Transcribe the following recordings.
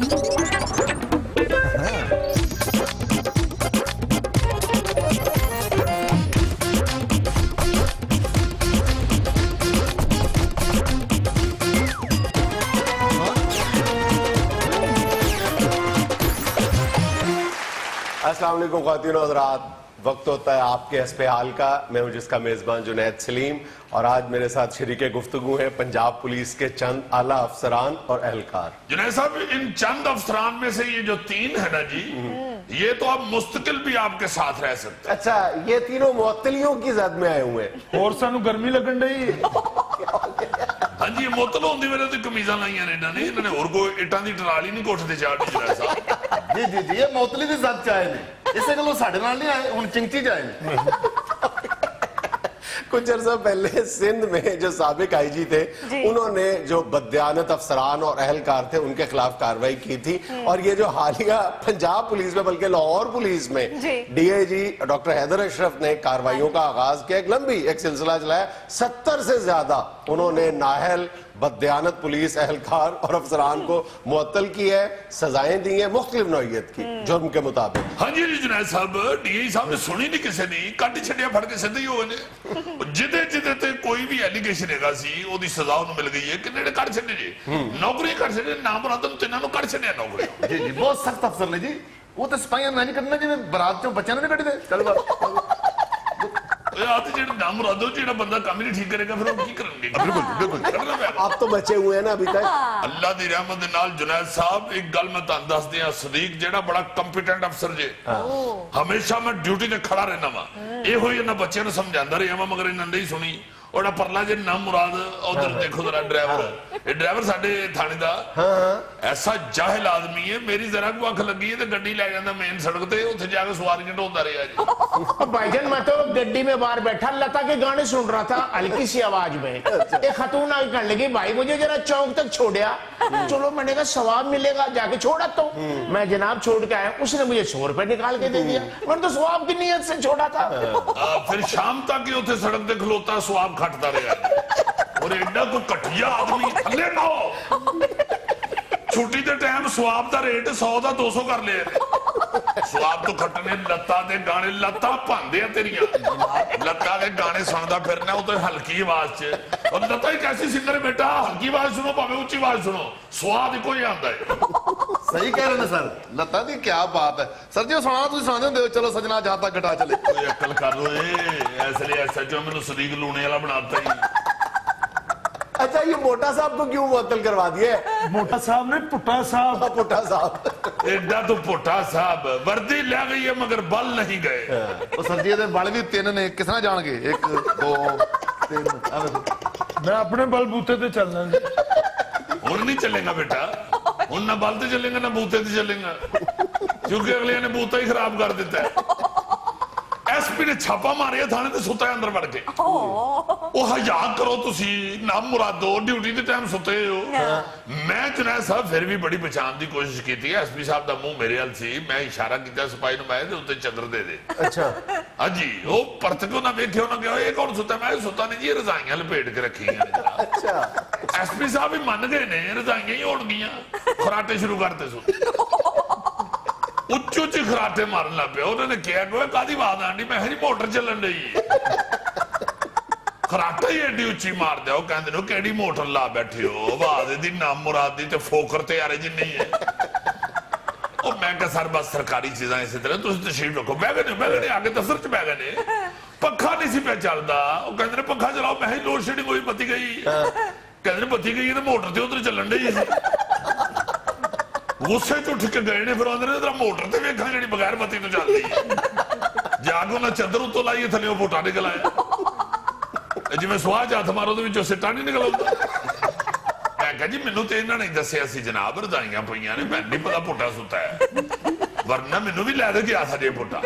अस्सलाम वालेकुम ख़वातीन और हज़रात, वक्त होता है आपके हस्बे हाल का। मैं हूं जिसका मेज़बान जुनैद सलीम और आज मेरे साथ शरीके गुफ्तगू हैं पंजाब पुलिस के चंद आला अफसरान और एहलकार। जुनैद साहब, इन चंद अफसरान में से ये जो तीन है ना जी, ये तो अब मुस्तकिल भी आपके साथ रह सकते हैं। अच्छा, ये तीनों मुअत्तलियों की जद में आए हुए हैं और सानू गर्मी लगन डई। हाँ जी, मुअत्तल होंदी वेले तो कमीज़ां लाइयां ने इन्हां ने, इन्हां ने होर कोई इटां दी टराली नहीं कोठे ते चाढ़ी। जुनैद साहब जी जी जी, ये मुअत्तली दी जद च आए ने, इसे गल्लों साडे नाल नहीं आए, हुण चिंची च आए ने। कुछ अर्सा पहले सिंध में जो साबिक आईजी थे उन्होंने जो बददियानत अफसरान और अहलकार थे उनके खिलाफ कार्रवाई की थी। और ये जो हालिया पंजाब पुलिस में बल्कि लाहौर पुलिस में डीआईजी डॉक्टर हैदर अशरफ ने कार्रवाइयों का आगाज किया, एक सिलसिला चलाया। 70 से ज्यादा उन्होंने नाहल बददियानत पुलिस एहलकार और अफसरान को मुअत्तल किया है, सजाएं दी हैं मुख्तलिफ नौइयत की जुर्म के मुताबिक। हाँ जी जुनैद साहब, डीआई साहब ने सुनी नहीं किसी ने, कट ही छड़िया फड़ के सीधे ही हो गए। जिदे जिदे ते कोई भी एलिगेशन हैगा सी ओदी सजा उन्हें मिल गई है, किन्ने ने कट छड़े जी, नौकरी कट छड़े, नाम मुरादम तिन्हां नूं कट छड़िया नौकरी। जी जी, बहुत सख्त अफसर ने जी, वो तो सिपाहियां नहीं करना जिवें बरात चों बच्चों ने कट दे। चल बात नामुरादो जिहड़ा बंदा काम ही नहीं ठीक करेगा फिर वो की करेंगे। बिल्कुल बिल्कुल, आप तो बचे हुए हैं ना अभी तक। अल्लाह दी रहमत दे नाल जुनैद साहब, एक गल मैं तुहानू दस दियां, सदीक जेड़ा बड़ा कंपिटेंट अफसर जे, हमेशा मैं ड्यूटी ते खड़ा रहना वा, इहो ही इन्हां बच्चों नूं समझांदा रहा वा, मगर इन्हां नहीं सुनी। और परला जे नाम मुराद, उधर देखो जरा ड्राइवर, ये ड्राइवर साडे थाने दा ऐसा जाहिल आदमी है, मेरी जरा को अख लगी है तो गड्डी ले जांदा मेन सड़क ते, उत्थे जाके सवारियां ढोंदा रहा जी। भाईजान मैं तो गड्डी में बाहर बैठा लता के गाने सुन रहा था हल्की सी आवाज में। एक खतून आके कहने लगी, भाई मुझे जरा चौक तक छोड़िया। चलो मैंने कहा सवाब मिलेगा, जाके छोड़ा तो मैं जनाब छोड़ के आया, उसने मुझे 100 रुपए निकाल के दे दिया, मैंने तो सवाब की नीयत से छोड़ा था। फिर शाम तक ही उत्थे सड़क ते खलोता सवाब खटता रहा। और एडा कोई घटिया आदमी थल्ले ना हो, छुट्टी दे टाइम सवाब दा रेट 100 दा 200 कर लिया। सवाब तो खटने लत्ता दे गाने, लत्ता भांदे तेरियां, लत्ता दे गाने सुनदा फिरना, वो तो हल्की आवाज च। और लत्ता ही कैसी सिंगर है बेटा, हल्की आवाज सुनो भावे ऊंची आवाज सुनो, स्वाद इको ही आंदा है। सही कह रहे हैं सर, लता दी क्या बात है सर जी, सुना तुम सुना दे, चलो सजना जहां तक घटा चले। अकल कर लो, ऐसे ऐसा जो मैंने सदीक लूने वाला बनाता ही। अच्छा, ये मोटा साहब को क्यों मुअत्तल करवा दिया? मोटा साहब ने पुट्टा साहब। पुट्टा साहब एडा तो पुट्टा साहब, वर्दी ले गई है मगर बल नहीं गए। तो सर जी बल भी 3 ने, किसना जान गए? 1 2 3। मैं अपने बलबूते ते चलना। हुण नहीं चलेगा बेटा, हुण ना बल ते चलेगा ना बूते ते चलेगा, क्योंकि अगले ने बूता ही खराब कर दिता है। एसपी ने छापा मारिया थाने ते सुता अंदर वड़ के। ओ हया करो तुसी, नाम मुरादो ड्यूटी दे टाइम सुते हो। मैं जुनैद साहब फिर भी बड़ी बचाने की कोशिश की थी। एसपी साहब दा मुंह मेरे हल सी, मैं इशारा किया सिपाही नूं, मैं दे उत्ते चादर दे दे। अच्छा हां जी, ओ परत के ना वेखियो ना गया, ये कौन सुता? मैं सुता नहीं जी, रजाइयां लपेट के रखी हैं। अच्छा, एसपी साहब भी मान गए ने, रजाइयां ही होणगियां, खराटे शुरू करते सो। उच्ची उच्ची खराटे मारन लग पे। उन्होंने कहा कि कादी आवाज आंदी, मैं जी मोटर चलन रही, खराटा ही एडी उच्ची मार दिया। कहते नो केड़ी मोटर ला बैठे हो, आवाज दी नाम मुराद दी ते फोकर ते यारे जिन्नी है। और मैं कहा सर बस सरकारी चीजां इसी तरह, तुम तशरीफ रखो। बह गए आगे दफ्तर च बह गए, पखा नहीं सी पे चलता। कहते पखा चलाओ, मैं लोड शेडिंग हुई, बत्ती गई। कहते बत्ती गई तो मोटर ते उधर चलन रही। गुस्से च उठ के गए ने, फिर आंदे मोटर ते वेखा जी बगैर बत्ती तो चलती है। जाके उन्हें चादर उत्तों लाई, थल्ले पोटा निकल आया, जिवें सुआह च हथ मारो तो सिट्टा नहीं निकल आउंदा। मैं कहा जी मैनू तो इन्होंने नहीं दसिया सी जनाब, रजाइयां पईयां ने, मैं नहीं पता पुट्टा सुता है, वरना मैनू भी लै दे गया था जे पुट्टा।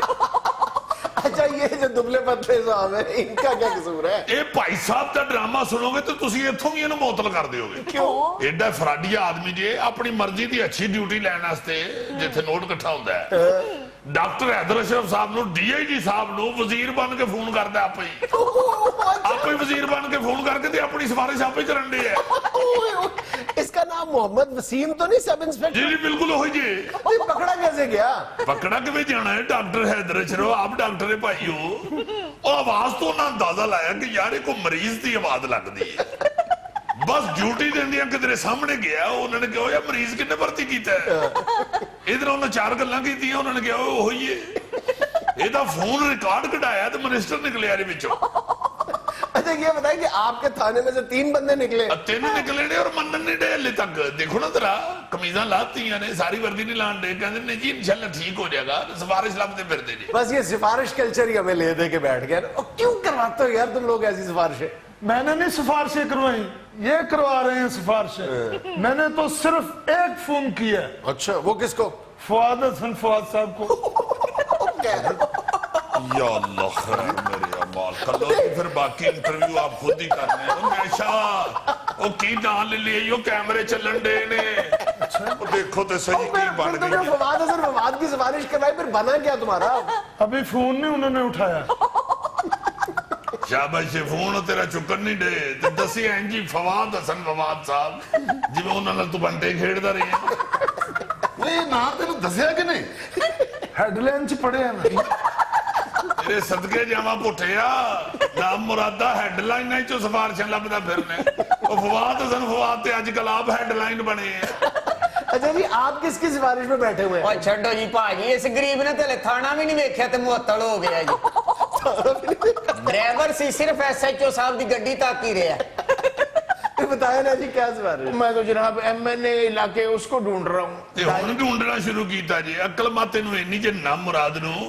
अच्छा, ये जो दुबले पतले साहब है, इनका क्या कसूर है? ये भाई साहब का ड्रामा सुनोगे तो तुसी इत्थों भी इन्हू मुअत्तल कर दोगे। क्यों? एडा फराडिया आदमी जे अपनी मर्जी की अच्छी ड्यूटी लैने वास्ते जिथे नोट इकट्ठा होंदा है, डॉक्टर हैदर अशरफ साहब नू, डीआईजी साहब नू वजीर बन के फोन करदा, आप ही वजीर बन के फोन करके ते अपनी सिफारिश आप ही करन दे है। इसका नाम आप मोहम्मद वसीम तो नहीं सब इंस्पेक्टर? जी बिल्कुल हो जी। ये पकड़ा कैसे गया? पकड़ा के जाना है, डॉक्टर हैदर अशरफ, आप डॉक्टर है भाई हो। और आवाज तो ना अंदाजा लाया कि यार ये कोई मरीज की आवाज लगती है। बस ड्यूटी देंदियां किधरे सामने गया, उन्होंने कहा यार मरीज किन्ने भर्ती किया है, इधर उन्होंने 4 गल्लां कीतियां, उन्होंने कहा वो ही है, ਇਹਦਾ फोन रिकॉर्ड कढ़ाया तो मिनिस्टर निकले यार विचों। अच्छा ये बताइए कि आपके थाने में से 3 बंदे निकले? 3 निकले ने और मनन नहीं डे हले तक। देखो ना जरा कमीजा लातियां ने, सारी वर्दी नहीं लान दे, कहते नहीं जी इंशाल्लाह ठीक हो जाएगा, सिफारिश लबते फिरते जी। बस ये सिफारिश कल्चर ही हमें ले दे के बैठ गया। और क्यों करवाते हो यार तुम लोग ऐसी सिफारिशें? मैंने नहीं सिफारिशें करवाई, ये करवा रहे हैं सिफारिशें। मैंने तो सिर्फ एक फोन किया। अच्छा वो किसको? फवाद हसन फवाद साहब को। या अल्लाह खैर मेरे अमाल कर लो, फिर बाकी इंटरव्यू आप खुद ही करने हैं। हमेशा वो की नाल ले लिए, यो कैमरे चलन दे ने। वो देखो तो सही की बन तो जो गई। फवाद हसन फवाद की सिफारिश करवाई, फिर बना क्या तुम्हारा? अभी फोन नहीं उन्होंने उठाया। शाबाश, फोन तेरा चुकन नहीं दे ते दसी हैं जी फवाद हसन फवाद साहब, जिवें उन्हां नाल तू बंटे खेड़दा रही है। नहीं ना तेन दसिया कि नहीं? हेडलाइन च पढ़िया मैं। तेरे सदके जावा पुठिया, नाम मुरादा हेडलाइन चो सिफारिशां लभदा फिरने। ओ फवाद हसन फवाद ते अजकल आप हेडलाइन बने हैं। अच्छा जी आप किसकी सिफारिश में बैठे हुए हैं? और छड्डो जी भाजी, इस गरीब ने तो थाना भी नहीं वेख्या ते मुअत्तल हो गया जी। ड्राइवर सी सिर्फ SHO साहब की गड्डी तक ही रहा। बताया ना जी क्या सिफारिश? मैं तो जनाब MNA इलाके उसको ढूंढ रहा हूँ। ते हुण ढूंढना शुरू कीता जी। अकल माते नूं इन्नी जे ना मुराद नूं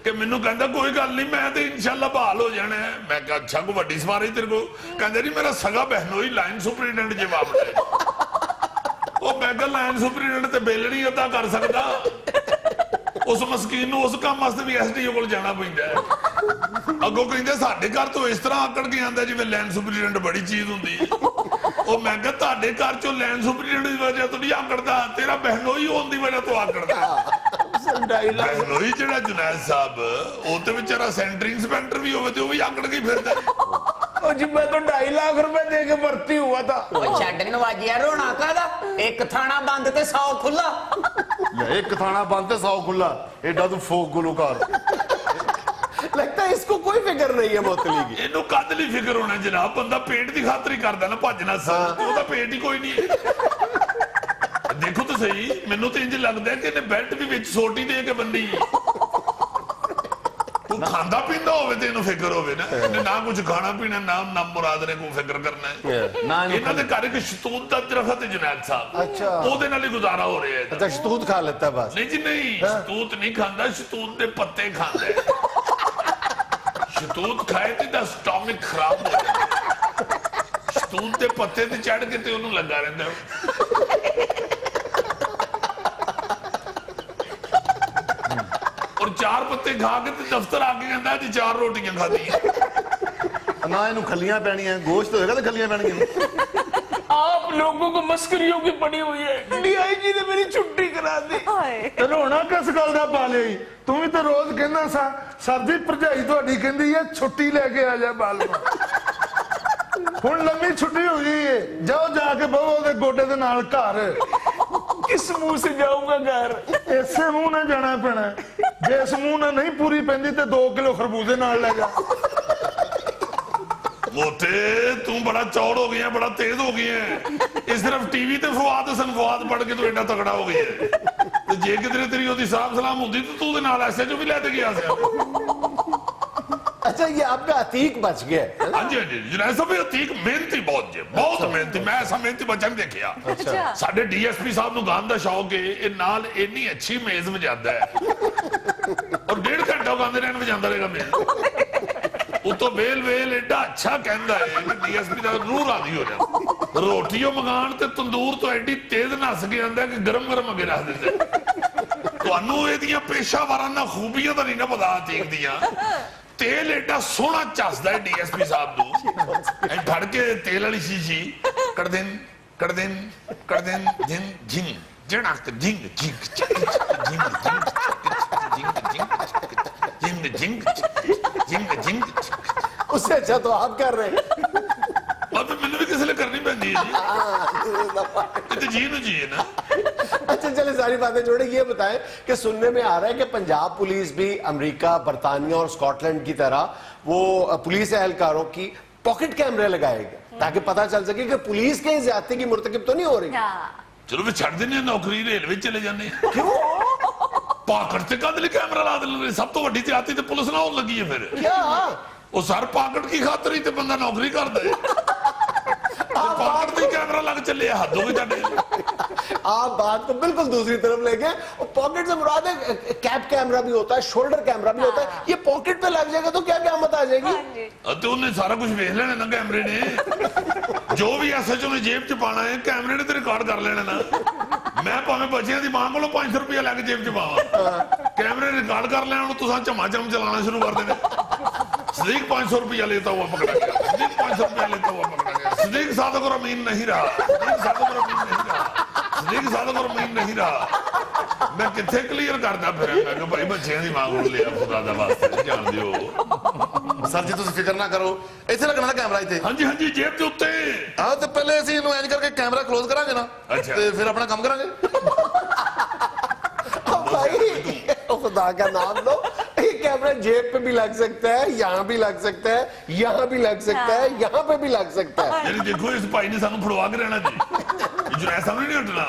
कि मैनू कहंदा कोई गल नहीं, मैं ते इंशाअल्लाह बहाल हो जाना है। मैं कहा अच्छा कोई वड्डी सिफारिश तेरे को? कहंदा जी मेरा सगा बहनोई लाइन सुपरिटेंडेंट जवाब दे। ओ मैं कहा लाइन सुपरिटेंडेंट ते बिल नहीं अदा कर सकदा, उस मस्कीन नूं उस काम वास्ते भी SDO कोल जाना पैंदा है। अगों कहंदे साडे घर तो इस तरह आकड़ के आंदा जिवें लाइन सुपरिटेंडेंट बड़ी चीज हुंदी है। ओ मैं कहा तुहाडे घर चों लाइन सुपरिटेंडेंट दी वजह तो नहीं आकड़दा, तेरा बहनोई होण दी वजह तो आकड़दा। बहनोई जेड़ा जुनैद साहब, ओ ते बेचारा सेंटर इंस्पेक्टर भी होवे ते ओ भी आकड़ के फिरदा। ओ जी मैं तो 2.5 लाख रुपए दे के भर्ती हुआ था। ओ छड्ड नवाजिया रोना कादा, एक थाना बंद ते 100 खुला। एक थाना बंद ते 100 खुला, एडा तू फोक गुलूकार। लगता है इसको कोई फिक्र नहीं है मोतली की। ਇਹਨੂੰ ਕਦ ਲਈ ਫਿਕਰ ਹੋਣਾ ਜਨਾਬ, ਬੰਦਾ ਪੇਟ ਦੀ ਖਾਤਰ ਹੀ ਕਰਦਾ ਨਾ ਭੱਜਣਾ ਸਰ, ਉਹਦਾ ਪੇਟ ਹੀ ਕੋਈ ਨਹੀਂ ਹੈ। ਦੇਖੋ ਤਾਂ ਸਹੀ, ਮੈਨੂੰ ਤਾਂ ਇੰਜ ਲੱਗਦਾ ਕਿ ਇਹਨੇ ਬੈਲਟ ਵੀ ਵਿੱਚ ਸੋਟੀ ਦੇ ਕੇ ਬੰਨੀ। ਤੂੰ ਖਾਂਦਾ ਪੀਂਦਾ ਹੋਵੇ ਤੇ ਇਹਨੂੰ ਫਿਕਰ ਹੋਵੇ ਨਾ, ਇਹਨੇ ਨਾ ਕੁਝ ਖਾਣਾ ਪੀਣਾ ਨਾ ਮੁਰਾਦ ਨੇ ਕੋਈ ਫਿਕਰ ਕਰਨਾ ਹੈ। ਇਹਨਾਂ ਦੇ ਘਰ ਇੱਕ ਸ਼ਤੂਤ ਦਾ ਦਰਖਤ ਹੈ ਜੁਨੈਦ ਸਾਹਿਬ, ਅੱਛਾ ਉਹਦੇ ਨਾਲ ਹੀ ਗੁਜ਼ਾਰਾ ਹੋ ਰਿਹਾ ਹੈ। अच्छा शतूत खा लेता है बस? ਨਹੀਂ ਜੀ ਨਹੀਂ, ਸ਼ਤੂਤ ਨਹੀਂ ਖਾਂਦਾ, ਸ਼ਤੂਤ ਦੇ ਪੱਤੇ ਖਾਂਦਾ ਹੈ। ਸ਼ਤੂਤ ਖਾਏ ਤੇ ਦਾ ਸਟਮਕ ਖਰਾਬ ਹੋ ਜਾਂਦਾ। ਸ਼ਤੂਤ ਦੇ ਪੱਤੇ ਤੇ ਚੜ ਕੇ ਤੇ ਉਹਨੂੰ ਲੱਗਾ ਰਹਿੰਦਾ। और 4 पत्ते खा के ते दफ्तर आके कहता जी 4 रोटियां खाधी। ना इनू खलियां पैणियां, गोश्त होएगा तो खलियां पैणगियां। आप लोगों को मस्करियों की पड़ी हुई है। DIG ने मेरी छुट्टी करा दी। ਤੇ ਰੋਣਾ ਕਿਸ ਗੱਲ ਦਾ ਪਾ ਲਈ? ਤੂੰ ਵੀ ਤਾਂ ਰੋਜ਼ ਕਹਿੰਦਾ ਸਾ ਸਰਦੀ ਭਰਜਾਈ ਤੁਹਾਡੀ ਕਹਿੰਦੀ ਹੈ ਛੁੱਟੀ ਲੈ ਕੇ ਆ ਜਾ ਬਾਲਵਾ। ਹੁਣ ਲੰਮੀ ਛੁੱਟੀ ਹੋ ਗਈ ਹੈ, ਜਾਓ ਜਾ ਕੇ ਬਹੋ ਉਹਦੇ ਗੋਡੇ ਦੇ ਨਾਲ ਘਰ। किस मुंह से जाऊंगा घर? ਇਸੇ ਮੂੰਹ ਨਾਲ ਜਾਣਾ ਪੈਣਾ। ਜੇ ਇਸ ਮੂੰਹ ਨਾਲ ਨਹੀਂ ਪੂਰੀ ਪੈਂਦੀ ਤੇ 2 ਕਿਲੋ ਖਰਬੂਜ਼ੇ ਨਾਲ ਲੈ ਜਾ। मोटे तू बड़ा चौड़ हो गया, बड़ा तेज हो गया है। इस तरफ टीवी ते फवाद हसन फवाद पढ़ के तू एडा तगड़ा हो गया है। तो जे किधरे तेरी ओदी साहब सलाम होती तो तू दे नाल SHO भी लेते गया सी। अच्छा ये आपका अतीक बच गया है? हाँ जी हाँ जी, जुनैद साहब अतीक मेहनती बहुत जे, बहुत मेहनती। मैं ऐसा मेहनती बच्चा नहीं देखिया। अच्छा साडे DSP साहब नूं गान दा शौक है, ये नाल इन्नी अच्छी मेज वजादा है और 1.5 घंटा गांदे रहन वजांदा रहेगा मेज। उतो बेल बेल एडा अच्छा कहंदा है कि DSP दा रूह राजी हो जांदा। रोटियों मंगाण ते तंदूर तो एडी तेज नस के आंदा कि गरम गरम अगे रख दिंदा। तुहानू इहदियां पेशावराना खूबियां तां नहीं ना पता अतीक दियां। तेल एडा सोहना चसदा है DSP साहब नूं, फड़ के तेल वाली शीशी कड़ दिन जिन जिन जड़क जिंग जिंग जिंग जिंग जिंग जिंग जिंग। उससे अच्छा तो आप कर रहे हैं। अब मैंने भी किसी ने करनी नहीं पैंदी है जी जी है ना। अच्छा चले सारी बातें छोड़े, ये बताएं कि सुनने में आ रहा है कि पंजाब पुलिस भी अमेरिका, बरतानिया और स्कॉटलैंड की तरह वो पुलिस एहलकारों की पॉकेट कैमरे लगाएगा ताकि पता चल सके कि पुलिस के ज्यादती की मुर्तकिब तो नहीं हो रही। चलो फिर छड़ देने नौकरी, रेलवे चले जाने। क्यों पाकट से कद कैमरा ला दे, सब तो वड्डी ज्यादती ते पुलिस ना होने लगी है फिर क्या वो सर पाकट की खातर ही ते बंदा नौकरी कर दे, पाकट से कैमरा लग चले, हद हो गई। आप बात को बिल्कुल दूसरी तरफ ले गए। पॉकेट से मुराद है कैप कैमरा भी होता है, शोल्डर कैमरा भी होता है, ये पॉकेट पे लग जाएगा तो क्या क़यामत आ जाएगी। तो उन्हें सारा कुछ देख लेना ना कैमरे ने, जो भी एसएचओ ने जेब च पाना है कैमरे ने तो रिकॉर्ड कर लेना ना। मैं भावे बच्चियां दी मां को 500 रुपया लैके जेब च पावा, कैमरे रिकॉर्ड कर लेना, तुसा झमाझम चलाना शुरू कर देने। सदीक 500 रुपया लेता हुआ पकड़ा गया, सदीक 500 रुपया लेता हुआ पकड़ा गया, सदीक सादक और अमीन नहीं रहा, सदीक सादक और अमीन नहीं रहा, सदीक सादक और अमीन नहीं रहा। मैं किथे क्लियर करदा फिर मैं कि भाई बच्चियां दी मां को लिया खुदा दा वास्ते जान दियो। सर जी तुम फिक्र ना करो, इथे लगना कैमरा इथे। हाँ जी जेब के उत्ते। हाँ तो पहले असीं इहनूं इंज करके कैमरा क्लोज करांगे ना, अच्छा। ते फिर अपना काम करांगे। भाई खुदा का नाम लो, ये कैमरा जेब पे भी लग सकता है, यहाँ भी लग सकता है, यहाँ भी लग सकता है, यहाँ पे भी लग सकता है। यानी देखो इस भाई ने सानू फड़वा के रहना जी, जो ऐसा नहीं हटना।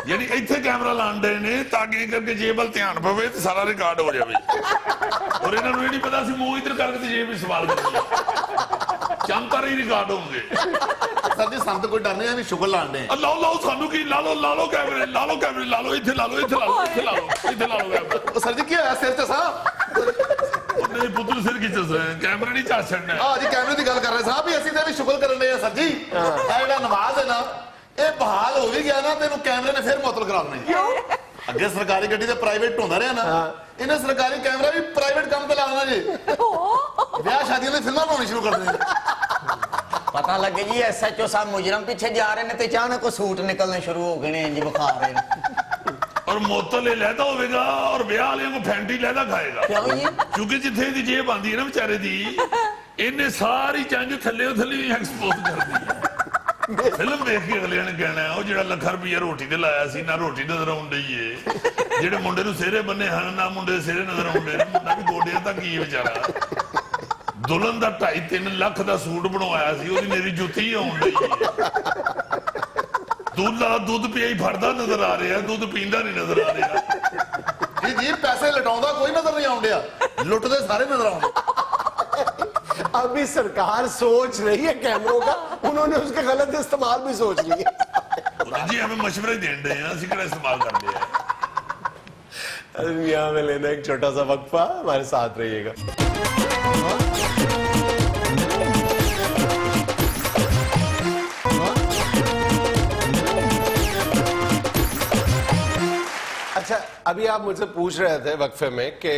यानी इत्थे कैमरा लान दे ने ताकि करके जेब वाल ध्यान पवे ते सारा रिकॉर्ड हो जावे, और इन्हां नूं नहीं पता सी मुंह इधर करके ते जेब भी सवाल करनी, चमकार ही रिकॉर्ड होंगे। सर जी सानू तो कोई डर नहीं है, शुगर लान दे। लाओ सानू की ला लो कैमरे, ला लो इत्थे ला लो कैमरा। सर जी क्या होया सिर ते साहब? नहीं पुत्र सिर की चस रहे कैमरा नहीं चाह छड़ना। हाँ जी कैमरे की गल कर रहे साहब, भी असीं ते भी शुगर करन दे सर जी। जेड़ा नमाज है ना ये बहाल हो भी गया ना, तेनू कैमरे ने फिर मुअत्तल करा देना। अगे सरकारी गड्डी ते प्राइवेट होंदा रहा ना, इन्हें सरकारी कैमरा भी प्राइवेट काम पे ला देना जी, ब्याह शादियों में फिल्मां बनानी शुरू कर देनी। पता लगे जी एसएचओ साहब मुजरम पीछे जा रहे हैं तो अचानक को सूट निकलने शुरू हो गए हैं जी, बुखार रहे हैं। और मुअत्तल लहदा होगा और ब्याह वाले को फैंटी लहदा खाएगा, क्योंकि जिथे दी जेब आंदी है ना बेचारे दी, इन्हें सारी चंज थल्ले एक्सपोज कर दी। फिल्म देख के अगले ने कहना है जो लखा रुपया रोटी ते लाया सी ना रोटी नजर आउण डई है, जेडे मुंडे नूं सिहरे बन्ने हन ना मुंडे दे सिहरे नजर आउंदे ने, मुंडा भी गोडियां तक ही बेचारा। दुल्हन दा 2.5-3 लाख दा सूट बनवाया सी, ओदी मेरी जुत्ती आउण डई है। दूल्हा दुध पिया ही फड़दा नजर आ रहा, दुध पींदा नहीं नजर आ रहा। जी पैसे लटाउंदा कोई नजर नहीं आउण दिया, लुटदे सारे नजर आउंदे। अभी सरकार सोच रही है कैमरों का, उन्होंने उसके गलत इस्तेमाल भी सोच लिया जी, हमें मशवरा ही देन रहे हैं, असं कड़ा इस्तेमाल कर लिया है। यहाँ में लेना एक छोटा सा वक्फा, हमारे साथ रहिएगा। अच्छा अभी आप मुझसे पूछ रहे थे वक्फे में कि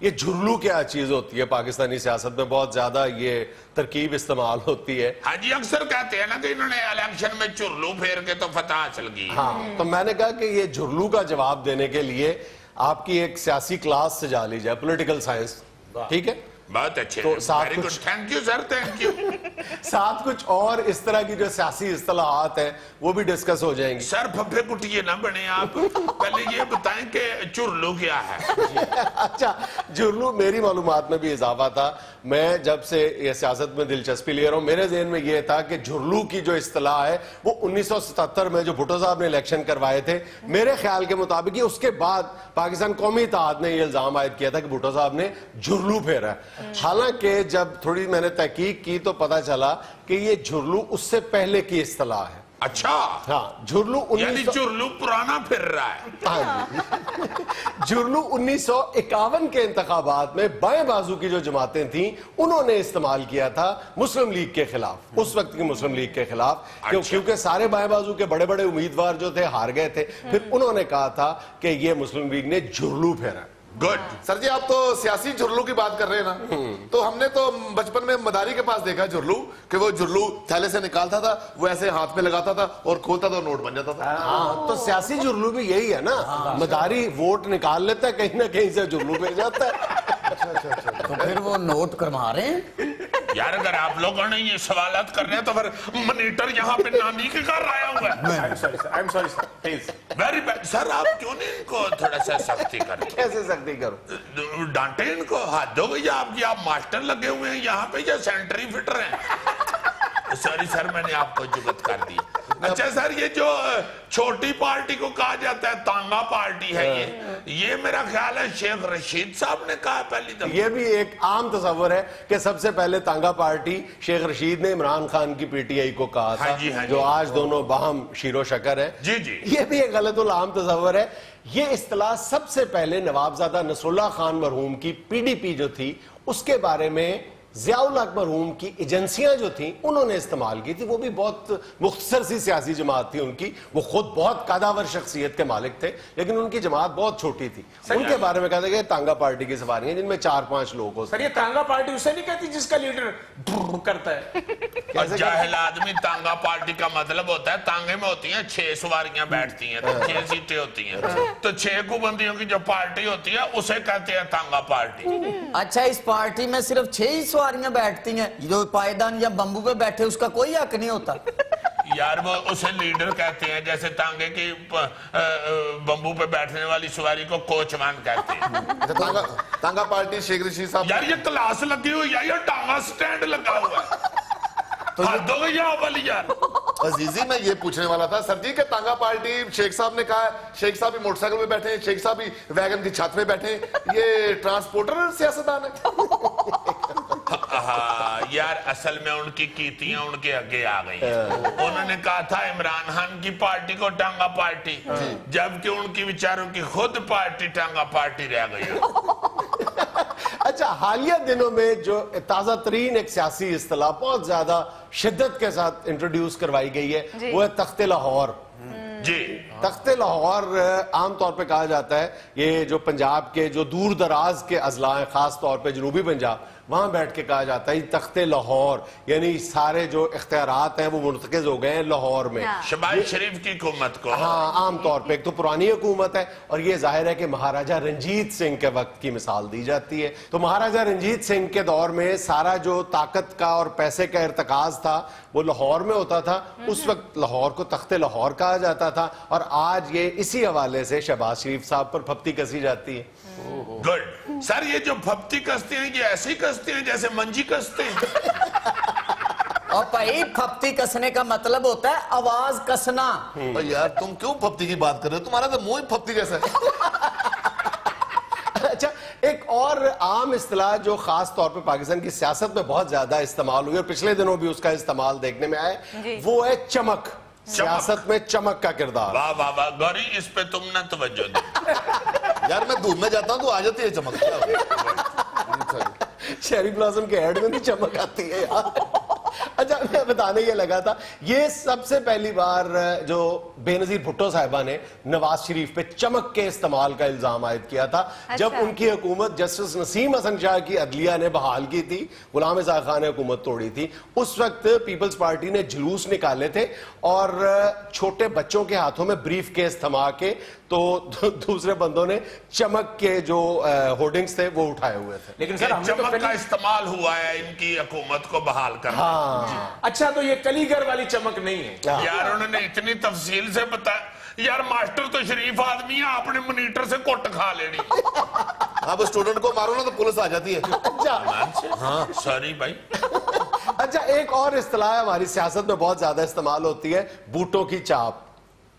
ये झुर्लू क्या चीज होती है, पाकिस्तानी सियासत में बहुत ज्यादा ये तरकीब इस्तेमाल होती है। हाँ जी अक्सर कहते हैं ना कि इन्होंने इलेक्शन में झुर्लू फेर के तो फतह हासिल की। हाँ तो मैंने कहा कि ये झुर्लू का जवाब देने के लिए आपकी एक सियासी क्लास सजा ली जाए, पॉलिटिकल साइंस, ठीक है? बहुत अच्छे, तो साथ very good, thank you sir, thank you. साथ कुछ और इस तरह की जो सियासी इस्तेलाहात हैं वो भी डिस्कस हो जाएंगी। सर फफे कुटिए ना बने आप, पहले ये बताएं कि झुर्लू क्या है। अच्छा झुर्लू मेरी मालूमात में भी इजाफा था, मैं जब से ये सियासत में दिलचस्पी ले रहा हूँ मेरे ज़हन में ये था कि झुर्लू की जो इस्तेलाह है वो 1977 में जो भुट्टो साहब ने इलेक्शन करवाए थे, मेरे ख्याल के मुताबिक ये उसके बाद पाकिस्तान कौमी इत्तेहाद ने ये इल्जाम आयद किया था कि भुट्टो साहब ने झुर्लू फेरा। हालांकि जब थोड़ी मैंने तहकीक की तो पता चला कि ये झुर्लू उससे पहले की इस्तेलाह है। अच्छा हाँ झुर्लू यानी झुर्लू पुराना फिर रहा है। हाँ झुर्लू 1951 के इंतखाबात में बाएं बाजू की जो जमातें थीं उन्होंने इस्तेमाल किया था मुस्लिम लीग के खिलाफ, उस वक्त की मुस्लिम लीग के खिलाफ। अच्छा। क्योंकि सारे बाएं बाजू के बड़े बड़े उम्मीदवार जो थे हार गए थे, फिर उन्होंने कहा था कि ये मुस्लिम लीग ने झुर्लू फेरा। गुड सर जी, आप तो सियासी झुर्लू की बात कर रहे हैं ना, तो हमने तो बचपन में मदारी के पास देखा झुर्लू कि वो झुर्लू थैले से निकालता था, वो ऐसे हाथ में लगाता था और खोलता था और नोट बन जाता था। हाँ तो सियासी झुर्लू भी यही है ना, मदारी वोट निकाल लेता है, कहीं ना कहीं से झुर्लू पे जाता है। तो फिर वो नोट करवा रहे हैं। यार अगर आप लोगों ने ये सवालात कर रहे हैं तो फिर मॉनिटर यहाँ पे नानी के घर आया हुआ है। I am sorry sir, please. Very bad sir, आप क्यों नहीं इनको थोड़ा सा सख्ती करते? कैसे सख्ती करो? डांटे इनको, हाथ दो भैया आपकी, आप मास्टर लगे हुए हैं यहाँ पे या सेंटरी फिटर हैं? सॉरी सर, मैंने आपको जुगत कर दी। अच्छा सर, ये जो छोटी पार्टी को कहा जाता है तांगा पार्टी है, ये मेरा ख्याल है शेख रशीद साहब ने कहा पहली दफा। ये भी एक आम तस्वर है कि सबसे पहले तांगा पार्टी शेख रशीद ने इमरान खान की पीटीआई को कहा था, जो आज दोनों बाहम शीरो शकर है। जी जी, ये भी एक गलत आम तस्वर है। ये इस्तिलाह सबसे पहले नवाबजादा नसरुल्लाह खान मरहूम की पीडीपी जो थी उसके बारे में ज़ियाउल हक मरहूम की एजेंसियां जो थी उन्होंने इस्तेमाल की थी। वो भी बहुत मुख्तसर सी सियासी जमात थी उनकी, वो खुद बहुत कादावर शख्सियत के मालिक थे, लेकिन उनकी जमात बहुत छोटी थी। उनके बारे में कहते गए तांगा पार्टी की सवारियां जिनमें 4-5 लोग हो। सर ये तांगा पार्टी उसे नहीं कहती जिसका लीडर करता है? जाहिल आदमी, तांगा पार्टी का मतलब होता है तांगे में होती हैं 6 सवारियां बैठती हैं, तो 6 सीटें होती हैं, तो 6 कुबंदियों की जो पार्टी होती है उसे कहते हैं तांगा पार्टी। अच्छा, इस पार्टी में सिर्फ 6 ही सवारियां बैठती हैं, जो पायदान या बम्बू पे बैठे उसका कोई हक नहीं होता? यार वो उसे लीडर कहते हैं, जैसे तांगे की बम्बू पे बैठने वाली सवारी को कोचमान कहते हैं। तांगा पार्टी शेख रशीद साहब। यार ये क्लास लगी हुई है या टांगा स्टैंड लगा हुआ है? तो यार अजीजी मैं ये पूछने वाला था सर जी कि तांगा पार्टी शेख साहब ने कहा, शेख साहब भी मोटरसाइकिल पे बैठे हैं, शेख साहब भी वैगन की छत पे बैठे हैं, ये ट्रांसपोर्टर सियासतदान है? हाँ यार, असल में उनकी कीतियां उनके आगे आ गई हैं। उन्होंने कहा था इमरान खान की पार्टी को टांगा पार्टी, जबकि उनकी विचारों की खुद पार्टी टांगा पार्टी रह गई। अच्छा, हालिया दिनों में जो ताजा तरीन एक सियासी इस्तिलाह बहुत ज्यादा शिद्दत के साथ इंट्रोड्यूस करवाई गई है वो है तख्ते लाहौर। जी, तख्ते लाहौर आमतौर पे कहा जाता है ये जो पंजाब के जो दूर दराज के अजला हैं, खास तौर पे जनूबी पंजाब, वहां बैठ के कहा जाता है तख्ते लाहौर, यानी सारे जो इख्तियारात हैं वो मुंतकिज हो गए हैं लाहौर में। शहबाज शरीफ की हुकूमत को। हाँ, आमतौर पे एक तो पुरानी हुकूमत है और ये जाहिर है कि महाराजा रंजीत सिंह के वक्त की मिसाल दी जाती है। तो महाराजा रंजीत सिंह के दौर में सारा जो ताकत का और पैसे का इर्तिकाज था वो लाहौर में होता था। उस वक्त लाहौर को तख्ते लाहौर कहा जाता था और आज ये इसी हवाले से शहबाज शरीफ साहब पर फप्ती कसी जाती है। गुड सर, ये जो फप्ती कसते हैं ये ऐसी कसते हैं जैसे मंजी कसते हैं। और भाई फप्ती कसने का मतलब होता है आवाज कसना। यार तुम क्यों फप्ती की बात कर रहे हो? तुम्हारा तो मुंह ही फप्ती जैसा है। अच्छा, एक और आम इस्तिलाह जो खास तौर पे पाकिस्तान की सियासत में बहुत ज्यादा इस्तेमाल हुई और पिछले दिनों भी उसका इस्तेमाल देखने में आया, वो है चमक। सियासत में चमक का किरदार। वाह वाह वाह गौरी, इस पे तुम ना तवज्जो दो। यार मैं धूप में जाता हूँ तो आ जाती है चमक। चेरी ब्लॉसम के ऐड में भी चमक आती है यार। अच्छा, मैं बताने ये लगा था, ये सबसे पहली बार जो बेनजीर भुट्टो साहिबा ने नवाज शरीफ पे चमक के इस्तेमाल का इल्जाम आयद किया था। जब उनकी हुकूमत जस्टिस नसीम हसन शाह की अदलिया ने बहाल की थी, गुलाम इसाक खान ने हुकूमत तोड़ी थी, उस वक्त पीपल्स पार्टी ने जुलूस निकाले थे और छोटे बच्चों के हाथों में ब्रीफ केस थमा के तो दूसरे बंदों ने चमक के जो होर्डिंग्स थे वो उठाए हुए थे। लेकिन सर हमने चमक का इस्तेमाल हुआ है इनकी हुकूमत को बहाल करने। हाँ। अच्छा, तो ये कलीगर वाली चमक नहीं है यार, उन्होंने इतनी तफसील से बताया। यार मास्टर तो शरीफ आदमी है, आपने मॉनिटर से कुट खा लेनी। अब स्टूडेंट को मारो ना तो पुलिस आ जाती है। अच्छा, हाँ सॉरी भाई। अच्छा, एक और इस्तिलाह हमारी सियासत में बहुत ज्यादा इस्तेमाल होती है, बूटों की चाप।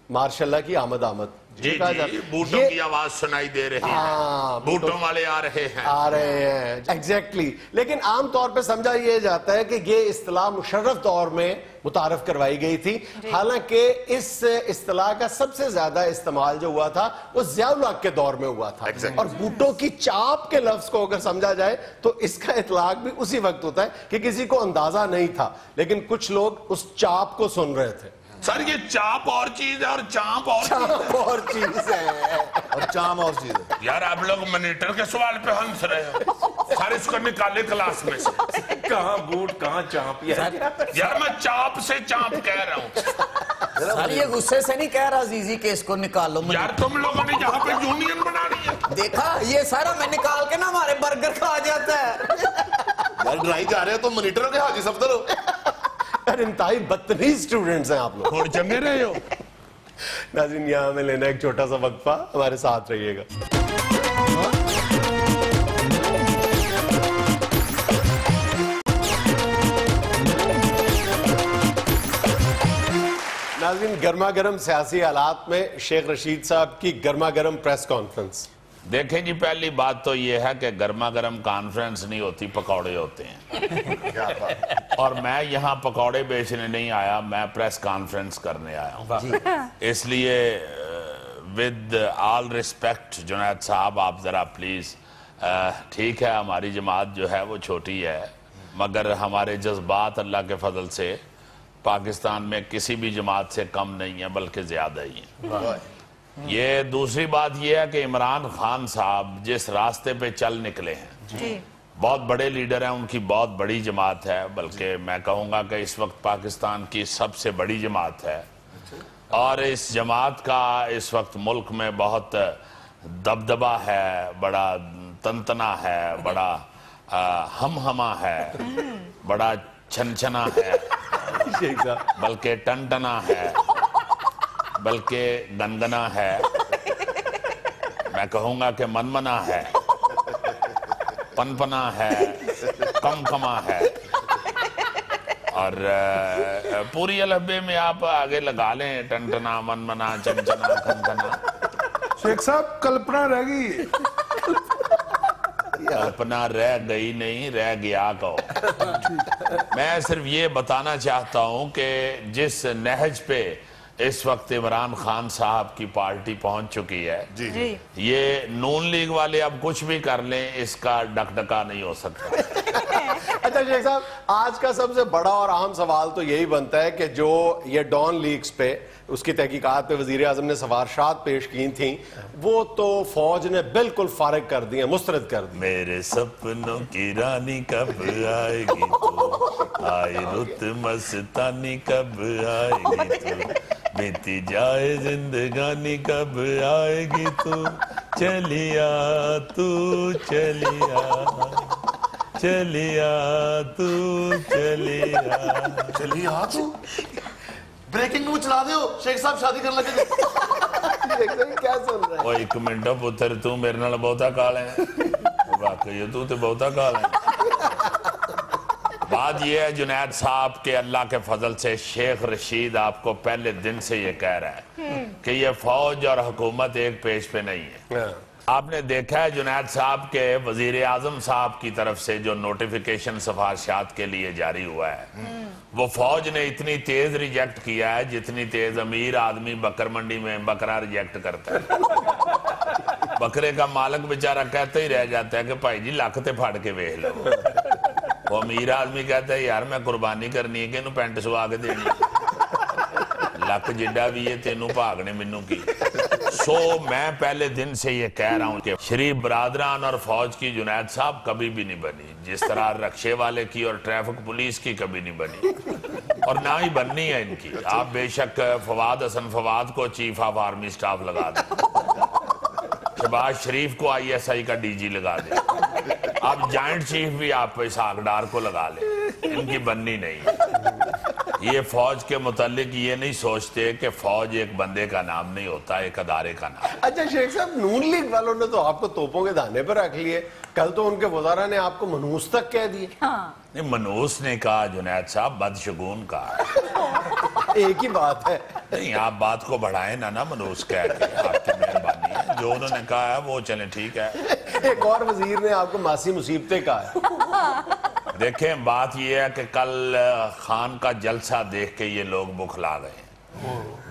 मार्शल्लाह की आमद जी जी, बूटों की आवाज सुनाई दे रही है, बूटों वाले आ रहे हैं। एग्जैक्टली। लेकिन आमतौर पे समझा यह जाता है कि ये इस्तिलाह मुशर्रफ दौर में मुतारफ करवाई गई थी, हालांकि इस इस्तिलाह का सबसे ज्यादा इस्तेमाल जो हुआ था वो ज़ियाउल हक के दौर में हुआ था। और बूटों की चाप के लफ्ज को अगर समझा जाए तो इसका इतलाक भी उसी वक्त होता है कि किसी को अंदाजा नहीं था लेकिन कुछ लोग उस चाप को सुन रहे थे। सर ये चाप और चीज है और चाप और चीज है और चाम और चीज है। यार आप लोग मॉनिटर के सवाल पे हंस रहे हो। सर इसको निकाले क्लास में से। कहाँ बूट कहाँ चाप यार मैं चाप से चाप कह रहा हूँ। सर ये गुस्से से नहीं कह रहा जीजी के इसको निकालो। यार तुम लोगों ने यहाँ पे यूनियन बना ली है। देखा ये सारा मैं निकाल के ना हमारे बर्गर खा जाता है। डराई जा रहे हो तो मॉनिटर हो के हाजी सफदर हो। यार इंतहाई बदतमीज स्टूडेंट्स हैं आप लोग। थोड़े चंगे रहे हो। नाज़रीन यहाँ में लेना एक छोटा सा वक्फा, हमारे साथ रहिएगा। नाज़रीन गर्मा गर्म सियासी हालात में शेख रशीद साहब की गर्मा गर्म प्रेस कॉन्फ्रेंस। देखें जी, पहली बात तो ये है कि गर्मा गर्म कॉन्फ्रेंस नहीं होती, पकौड़े होते हैं। और मैं यहाँ पकौड़े बेचने नहीं आया, मैं प्रेस कॉन्फ्रेंस करने आया हूँ। इसलिए विद ऑल रिस्पेक्ट जुनैद साहब, आप ज़रा प्लीज़, ठीक है हमारी जमात जो है वो छोटी है, मगर हमारे जज्बात अल्लाह के फजल से पाकिस्तान में किसी भी जमात से कम नहीं है, बल्कि ज़्यादा ही है। ये दूसरी बात यह है कि इमरान खान साहब जिस रास्ते पे चल निकले हैं, बहुत बड़े लीडर हैं, उनकी बहुत बड़ी जमात है, बल्कि मैं कहूँगा कि इस वक्त पाकिस्तान की सबसे बड़ी जमात है। और इस जमात का इस वक्त मुल्क में बहुत दबदबा है, बड़ा तंतना है, बड़ा हमहमा है, बड़ा छनछना है, बल्कि टनटना है, बल्कि गनगना है, मैं कहूँगा कि मनमना है, पनपना है, कमकमा है, और पूरी अलहबे में आप आगे लगा लें, टनटना, मनमना, चमचना, खनखना। शेख साहब कल्पना रह गई। कल्पना रह गई नहीं, रह गया कहो। मैं सिर्फ ये बताना चाहता हूँ कि जिस नहज पे इस वक्त इमरान खान साहब की पार्टी पहुंच चुकी है, जी। ये नून लीग वाले अब कुछ भी कर लें, इसका डकडका नहीं हो सकता। अच्छा शेख साहब, आज का सबसे बड़ा और अहम सवाल तो यही बनता है कि जो ये डॉन लीग्स पे उसकी तहकीकात पे वजीर आजम ने सवारशात पेश की थी, वो तो फौज ने बिल्कुल फारिग कर दी है, मुस्तरद कर दी। मेरे सपनों की रानी कब आएगी तू, आए रुत मस्तानी कब आएगी तू, बीती जाए जिंदगानी कब आएगी तू, चलिया तू चलिया, चलिया तू चलिया, चलिया तू। ब्रेकिंग न्यूज चला दो, शेख साहब शादी करने लगे। क्या सुन रहे हैं? ओ एक मिनट पुत्र, तू मेरे नाल बहुता काल है, वाकई तू तो बहुता काल है। बात यह है जुनैद साहब के अल्लाह के फजल से शेख रशीद आपको पहले दिन से ये कह रहा है कि ये फौज और हुकूमत एक पेज पे नहीं है। आपने देखा है जुनैद साहब के वजीर आजम साहब की तरफ से जो नोटिफिकेशन सिफारिशात के लिए जारी हुआ है, वो फौज ने इतनी तेज रिजेक्ट किया है जितनी तेज अमीर आदमी बकर मंडी में बकरा रिजेक्ट करता है। बकरे का मालिक बेचारा कहते ही रह जाता है कि भाई जी लख ते फाड़ के वेख लो। वो अमीर आदमी कहता है यार मैं कुर्बानी करनी है कि इन्हू पेंट सवा के देनी, लख जिड्डा भी है तेनू भागने मैनू की। सो मैं पहले दिन से ये कह रहा हूं कि शरीफ बरादरान और फौज की जुनैद साहब कभी भी नहीं बनी, जिस तरह रक्शे वाले की और ट्रैफिक पुलिस की कभी नहीं बनी, और ना ही बननी है इनकी। आप बेशक फवाद हसन फवाद को चीफ ऑफ आर्मी स्टाफ लगा दें, शहबाज शरीफ को ISI का DG लगा दें, आप जॉइंट चीफ भी आप इसहाक डार को लगा लें, इनकी बननी नहीं। ये फौज के मुतालिक ये नहीं सोचते कि फौज एक बंदे का नाम नहीं होता, एक अदारे का नाम। अच्छा शेख साहब, नून लीग वालों ने तो आपको तोपों के दाने पर रख लिए, कल तो उनके वज़ारा ने आपको मनूस तक कह दिए। नहीं, मनूस ने कहा जुनैद साहब, बदशगुन कहा। एक ही बात है। नहीं, आप बात को बढ़ाएं ना मनूस कह के, आपकी मेहरबानी है। जो उन्होंने कहा है वो चले ठीक है। एक और वजीर ने आपको मासी मुसीबतें कहा है। देखें बात यह है कि कल खान का जलसा देख के ये लोग बुखला गए,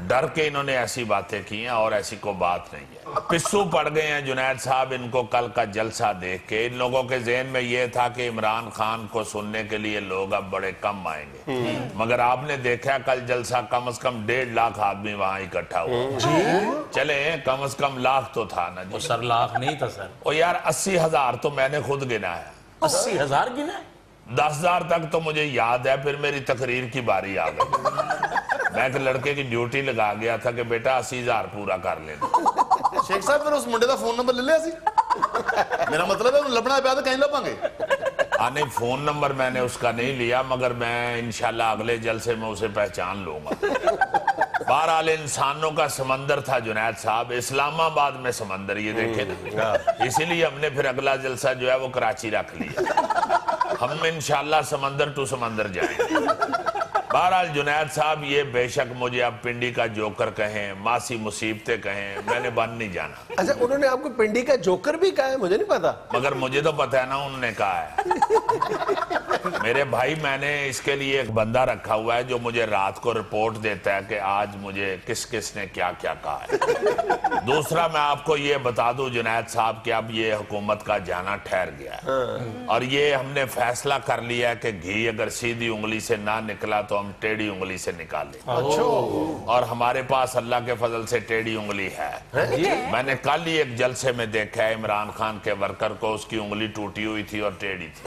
डर के इन्होंने ऐसी बातें की हैं, और ऐसी कोई बात नहीं है। पिस्सू पड़ गए हैं जुनैद साहब इनको कल का जलसा देख के। इन लोगों के ज़हन में ये था कि इमरान खान को सुनने के लिए लोग अब बड़े कम आएंगे, मगर आपने देखा कल जलसा कम से कम 1.5 लाख आदमी वहां इकट्ठा हुआ। चले कम से कम लाख तो था ना जी। सर लाख नहीं था सर। और यार 80,000 तो मैंने खुद गिना है। 80,000 गिना? 10,000 तक तो मुझे याद है, फिर मेरी तकरीर की बारी आ गई। मैं एक लड़के की ड्यूटी लगा गया था कि बेटा 80,000 पूरा कर लेना। शेख साहब फिर उस मुंडे का फोन नंबर ले लिया सी? मेरा मतलब है लभना पिया तो कहीं लभांगे। नहीं, फोन नंबर मैंने उसका नहीं लिया, मगर मैं इंशाल्लाह अगले जलसे में उसे पहचान लूंगा। बहरहाल इंसानों का समंदर था जुनैद साहब, इस्लामाबाद में समंदर, ये देखे ना, इसीलिए हमने फिर अगला जलसा जो है वो कराची रख लिया। हम इंशाल्लाह समंदर टू समंदर जाएंगे। बहरहाल जुनैद साहब, ये बेशक मुझे अब पिंडी का जोकर कहें, मासी मुसीबतें कहें, मैंने बन नहीं जाना। अच्छा, उन्होंने आपको पिंडी का जोकर भी कहा है? मुझे नहीं पता। मगर मुझे तो पता है ना, उन्होंने कहा है। मेरे भाई, मैंने इसके लिए एक बंदा रखा हुआ है जो मुझे रात को रिपोर्ट देता है कि आज मुझे किस किस ने क्या क्या कहा है। दूसरा, मैं आपको ये बता दूं जुनैद साहब कि अब ये हुकूमत का जाना ठहर गया है, और ये हमने फैसला कर लिया है कि घी अगर सीधी उंगली से ना निकला तो हम टेढ़ी उंगली से निकालें। अच्छा। और हमारे पास अल्लाह के फजल से टेढ़ी उंगली है। मैंने कल ही एक जलसे में देखा है इमरान खान के वर्कर को, उसकी उंगली टूटी हुई थी और टेढ़ी थी।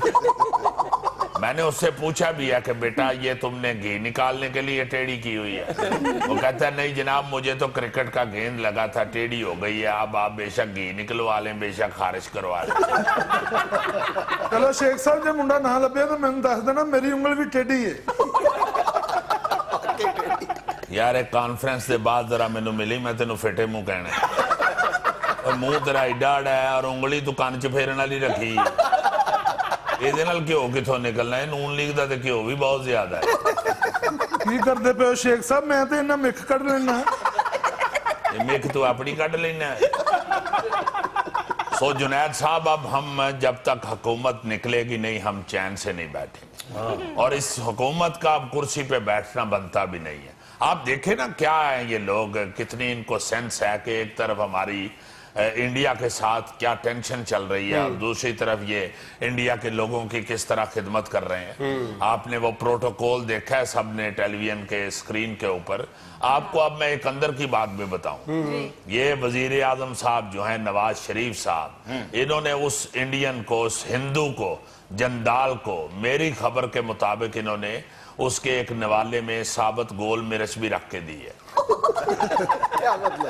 मैंने उससे पूछा भी है कि बेटा ये तुमने घी निकालने के लिए टेढ़ी की हुई है? वो कहता है नहीं जनाब, मुझे तो क्रिकेट का गेंद लगा था, टेढ़ी हो गई है, अब आप बेशक घी निकलवा लें, बेशक खारिज करवा लें। चलो शेख साहब, जो मुंडा ना लभ्या तो मैंने दस देना मेरी उंगल भी टेढ़ी है। यार एक कॉन्फ्रेंस के बाद जरा मैनू मिली, मैं तेन फिटे मुंह कहना, और मुंह तेरा एडा एडा है और उंगली तू कान च फेरन वाली रखी, ਇਹਦੇ ਨਾਲ ਘਿਓ ਕਿੱਥੋਂ ਨਿਕਲਣਾ ਹੈ? ਨੂਨ ਲੀਗ ਦਾ ਤੇ ਘਿਓ ਵੀ ਬਹੁਤ ਜ਼ਿਆਦਾ ਹੈ। ਕੀ ਕਰਦੇ ਪਏ ਹੋ ਸ਼ੇਖ ਸਾਹਿਬ? ਮੈਂ ਤੇ ਇਹਨਾਂ ਮਿੱਖ ਕੱਢ ਲੈਣਾ। ਇਹ ਮਿੱਖ ਤੂੰ ਆਪਣੀ ਕੱਢ ਲੈਣਾ ਹੈ। सो जुनैद साहब, अब हम जब तक हुकूमत निकलेगी नहीं, हम चैन से नहीं बैठेंगे, और इस हुकूमत का अब कुर्सी पे बैठना बनता भी नहीं है। आप देखें ना क्या है ये लोग, कितनी इनको सेंस है कि एक तरफ हमारी इंडिया के साथ क्या टेंशन चल रही है, और दूसरी तरफ ये इंडिया के लोगों की किस तरह खिदमत कर रहे हैं। आपने वो प्रोटोकॉल देखा है सबने टेलीविजन के स्क्रीन के ऊपर। आपको अब मैं एक अंदर की बात भी बताऊं, ये वजीर आजम साहब जो हैं नवाज शरीफ साहब, इन्होंने उस इंडियन को, उस हिंदू को, जंदाल को, मेरी खबर के मुताबिक इन्होंने उसके एक नवाले में साबत गोल मिर्च भी रख के दी है। क्या मतलब?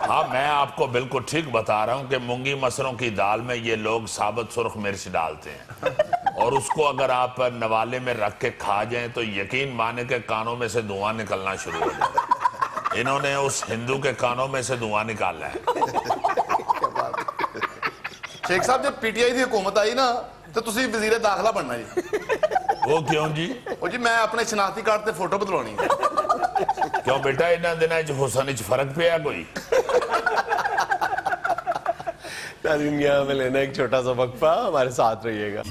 हाँ, मैं आपको बिल्कुल ठीक बता रहा हूँ कि मूंगी मसरों की दाल में ये लोग साबत सुर्ख मिर्च डालते हैं, और उसको अगर आप नवाले में रख के खा जाएं तो यकीन माने के कानों में से धुआं निकलना शुरू हो जाए। इन्होंने उस हिंदू के कानों में से धुआं निकाला है। शेख साहब, जब पीटीआई की हुकूमत आई ना तो तुसी वजीर दाखिला बनना जी। वो क्यों जी? वो जी मैं अपने शनाख्ती कार्ड ते फोटो बदलवानी। क्यों बेटा, इन्होंने दिनों च हुसन च फर्क पिया कोई? दुनिया में लेना एक छोटा सा वक्फा, हमारे साथ रहिएगा।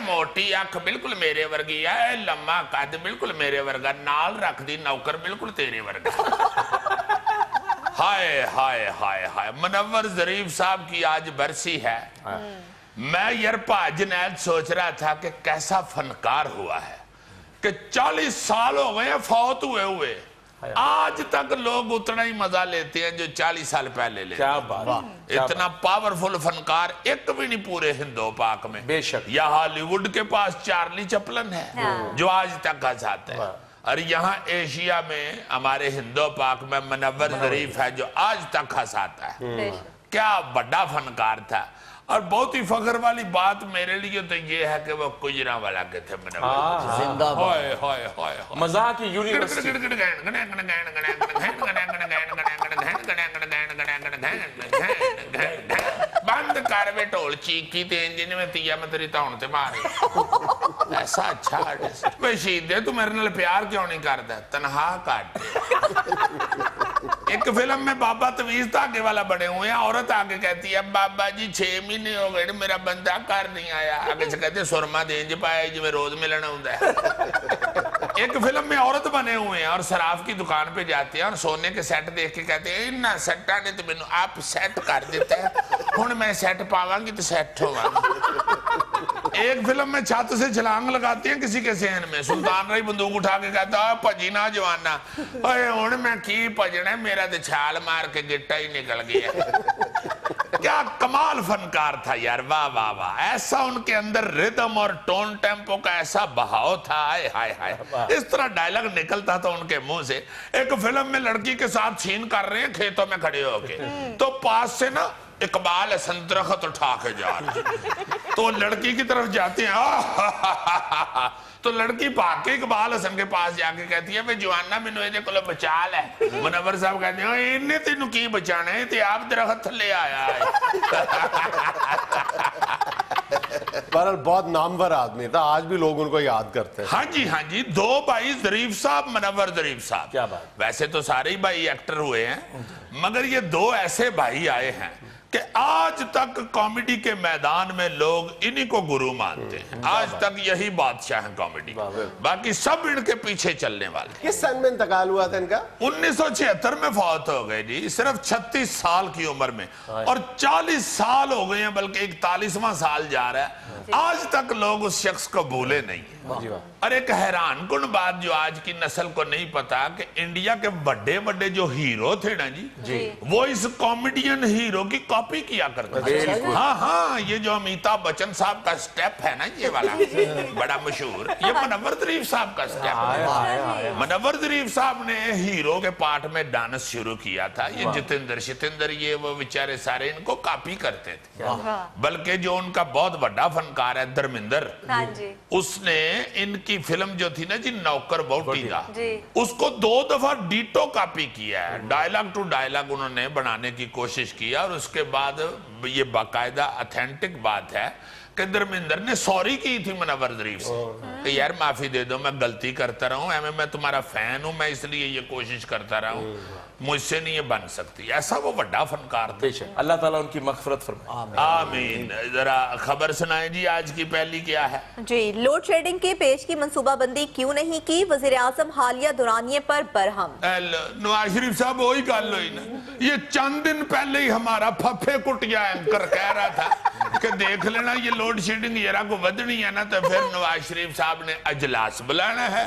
मोटी अख बिल्कुल मेरे वर्गी है, लम्मा कद बिल्कुल मेरे वर्गा, नाल रख दी नौकर बिल्कुल तेरे वर्गा। हाय हाय हाय हाय, मुनव्वर ज़रीफ साहब की आज बरसी है। मैं यार जुनैद सोच रहा था कि कैसा फनकार हुआ है कि 40 साल हो गए फौत हुए, आज तक लोग उतना ही मजा लेते हैं जो 40 साल पहले लेते। क्या बात, इतना पावरफुल फनकार एक भी नहीं पूरे हिंदो पाक में। बेशक। या हॉलीवुड के पास चार्ली चैपलिन है जो आज तक हंसाता है, और यहाँ एशिया में हमारे हिंदो पाक में मुनव्वर ज़रीफ है जो आज तक हंसाता है। क्या बड़ा फनकार था। और बहुत ही फख्र वाली बात मेरे लिए तो ये है कि वो गुजरा वाला के थे मजाक की यूनिवर्सिटी। बंद कर वे ढोल चीकी ते इंजन में तीया मैं तेरी धौन ते मारे। ऐसा अच्छा आर्टिस्ट। वे शहीद तू मेरे नाल प्यार क्यों नहीं करता? तनहा काट। एक फिल्म में बाबा तवीज धागे वाला बने हुए हैं, औरत आके कहती है बाबा जी 6 महीने हो गए मेरा बंदा घर नहीं आया। आगे से कहते सुरमा देंज पाया जिमें रोज मिलना होता है। एक फिल्म में औरत बने हुए हैं और शराब की दुकान पे जाते हैं और सोने के सेट देख के कहते हैं इन्ना सट्टा ने तो मैनू आप सेट कर देता है, हुण मैं सेट पावांगी तो सेट होवांगी। एक फिल्म में छत से छलांग लगाते हैं किसी के सहन में, सुल्तान राय बंदूक उठा के कहता है भजी ना जवाना, हुण मैं की भजना, मेरा तो छाल मार के गिट्टा ही निकल गया। کیا کمال فنکار تھا یار، واہ واہ واہ، ایسا ان کے اندر ردم اور ٹون ٹیمپو کا ایسا بہاؤ تھا، ہائے ہائے، اس طرح ڈائلاگ نکلتا تھا ان کے منہ سے۔ ایک فلم میں لڑکی کے ساتھ سین کر رہے ہیں کھیتوں میں کھڑے ہو کے، تو پاس سے نا اقبال حسن درخت اٹھا کے جا رہے ہیں، تو لڑکی کی طرف جاتے ہیں، تو لڑکی بھاگ کے اقبال حسن کے پاس جا کے کہتی ہے وے جوانا مینوں ایدے کولوں بچا لے۔ منور صاحب کہتے ہیں انہیں تینوں کی بچانا ہے، تے آپ درخت تھلے آیا ہے۔ بہرحال بہت نامور آدمی تھا، آج بھی لوگ ان کو یاد کرتے ہیں۔ ہاں جی، دو بھائی ظریف صاحب، منور ظریف صاحب، کیا بات، ویسے تو سارے ہی بھائی ایکٹر ہوئے ہیں، مگر یہ دو ایسے بھائی آئے ہیں کہ آج تک کامیڈی کے میدان میں لوگ انہی کو گرو مانتے ہیں، آج تک یہی بادشاہ ہیں کامیڈی، باقی سب ان کے پیچھے چلنے والے۔ کس سن میں انتقال ہوا تھا ان کا؟ 1976 میں فوت ہو گئے جی، صرف 36 سال کی عمر میں، اور 40 سال ہو گئے ہیں، بلکہ 41واں سال جا رہا ہے، آج تک لوگ اس شخص کو بھولے نہیں ہیں۔ اور ایک حیران کن بات جو آج کی نسل کو نہیں پتا کہ انڈیا کے بڑے بڑے جو ہیرو تھے نا جی، وہ اس کامیڈین ہیرو کی کاپی کیا کرتے تھے۔ ہاں، یہ جو امیتابھ بچن صاحب کا سٹیپ ہے نا، یہ والا بڑا مشہور، یہ منور ظریف صاحب کا سٹیپ ہے۔ منور ظریف صاحب نے ہیرو کے پارٹ میں ڈانس شروع کیا تھا، یہ جتندر شتندر یہ وہ بیچارے سارے ان کو کاپی کرتے تھے، بلکہ جو ان کا بہت بڑا فنکار ہے دھرمیندر، اس نے ان کی فلم جو تھی نا جی نوکر بوٹی کا، اس کو 2 دفعہ ڈیٹو کاپی کیا ہے، ڈائلاگ ٹو ڈائلاگ انہوں نے بنانے کی کوشش کیا، اور اس کے بعد یہ باقاعدہ اتھینٹک بات ہے کہ دھرمیندر نے سوری کی تھی منور ظریف سے کہ یار معافی دے دو، میں غلطی کرتا رہا ہوں، میں تمہارا فین ہوں، میں اس لیے یہ کوشش کرتا رہا ہوں، مجھ سے نہیں یہ بن سکتی۔ ایسا وہ بڑا فنکار تھا، اللہ تعالیٰ ان کی مغفرت فرمائے، آمین۔ ذرا خبر سنائیں جی، آج کی پہلی کیا ہے؟ جی، لوڈ شیڈنگ کے پیش کی منصوبہ بندی کیوں نہیں کی، وزیراعظم حالیہ دورانیے پر برہم۔ نواز شریف صاحب وہی گل ہوئی نا، یہ چند دن پہلے ہی ہمارا پھپھے کٹیا اینکر کہہ رہا تھا کہ دیکھ لینا یہ لوڈ شیڈنگ یہ کو ودنی ہے نا، تو پھر نواز شریف صاحب نے اجلاس بلانا ہے،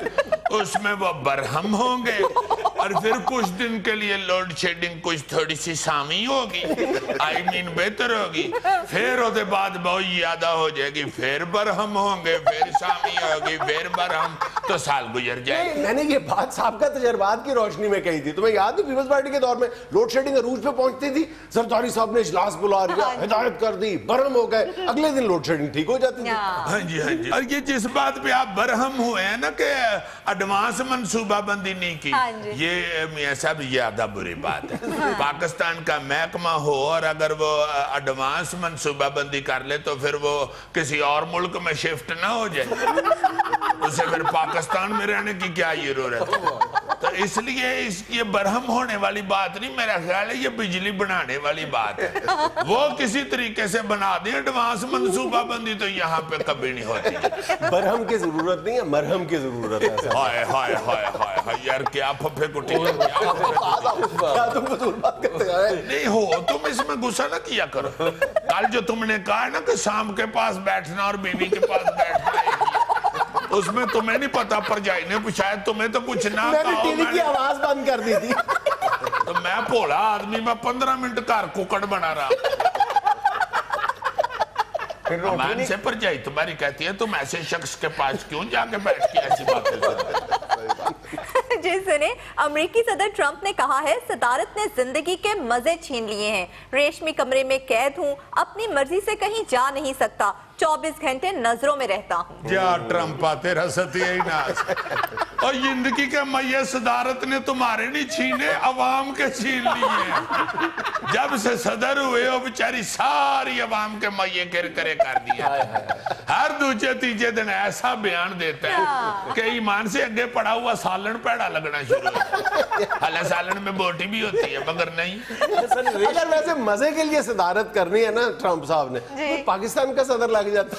اس میں وہ برہم ہوں گے، اور پھر کچھ دن کے لیے لوڈ شیڈنگ کچھ تھوڑی سی سامی ہوگی، بہتر ہوگی، پھر اس بعد بہت زیادہ ہو جائے گی، پھر برہم ہوں گے، پھر سامی ہوگی، پھر برہم، تو سال گزر جائے گی۔ میں نے یہ بات سابقہ تجربات کی روشنی میں کہی تھی، تمہیں یاد ہے پیپلز پارٹی کے دور میں لوڈ شیڈنگ عروج پہ پہنچتی تھی، زرداری صاحب نے اجلاس بلا رہا، ہدایت کر دی، برہم ہو گئے، اگلے دن لوڈ شیڈنگ ٹھیک ہو جاتی تھی۔ ہاں جی، اور یہ جس بات پہ آپ برہم ہوئے ہیں نا کہ ایڈوانس منصوبہ بندی نہیں کی، یہ میاں صاحب زیادہ بری بات ہے۔ پاکستان کا محکمہ ہو اور اگر وہ ایڈوانس منصوبہ بندی کر لے تو پھر وہ کسی اور ملک میں شفٹ نہ ہو جائے، اسے پھر پاکستان میں رہنے کی کیا ضرورت ہے؟ تو اس لیے یہ برہم ہونے والی بات نہیں، میرا خیال ہے یہ بجلی بنانے والی بات ہے، وہ کسی طریقے سے بنا دیں ایڈوانس منصوبہ بندی، تو یہاں پہ کبھی نہیں ہوتی۔ برہم کی ضرورت نہیں ہے، مرہم کی ضرورت ہے۔ ہائے ہائے ہائے ہائے یار، کیا پھپھے کٹی کیا تم فضول بات کرتے ہیں؟ نہیں ہو، تم اس میں غصہ نہ کیا کرو۔ کل جو تم نے کہا نا کہ شام کے پاس بیٹھنا اور بیوی کے پاس بیٹھنا ہے، اس میں تمہیں نہیں پتا پر جائنے، شاید تمہیں تو کچھ نہ میں نے ٹی وی کی آواز بند کر دی تھی۔ تو میں بھولا آدمی، میں 15 منٹ گھر کوکڑ بنا رہا۔ امان سے پر جائی تمہاری کہتی ہے تم ایسے شخص کے پاس کیوں جا کے بیٹھ کے ایسی باتیں کرتے؟ جی سنیں، امریکی صدر ٹرمپ نے کہا ہے صدارت نے زندگی کے مزے چھین لیے ہیں، ریشمی کمرے میں قید ہوں، اپنی مرضی سے کہیں جا نہیں سکتا، 24 گھنٹے نظروں میں رہتا ہوں۔ جا ٹرمپا تیرا ستیہ ہی ناس، اور زندگی کے مزے صدارت نے تمہارے نہیں چھینے، عوام کے چھین لیے ہیں۔ جب سے صدر ہوئے ہو بیچاری ساری عوام کے مزے کرے کر دیا، ہر دوسرے تیسرے دن ایسا بیان دیتا ہے کہ ایمان سے اگے پڑا ہوا سالن پیڑا لگنا شروع ہے۔ حالانکہ سالن میں بوٹی بھی ہوتی ہے مگر نہیں۔ اگر ویسے مزے کے لیے صدارت کرنی ہے نا ٹرمپ صاحب نے، تو پاکستان کا صدر لگ جاتا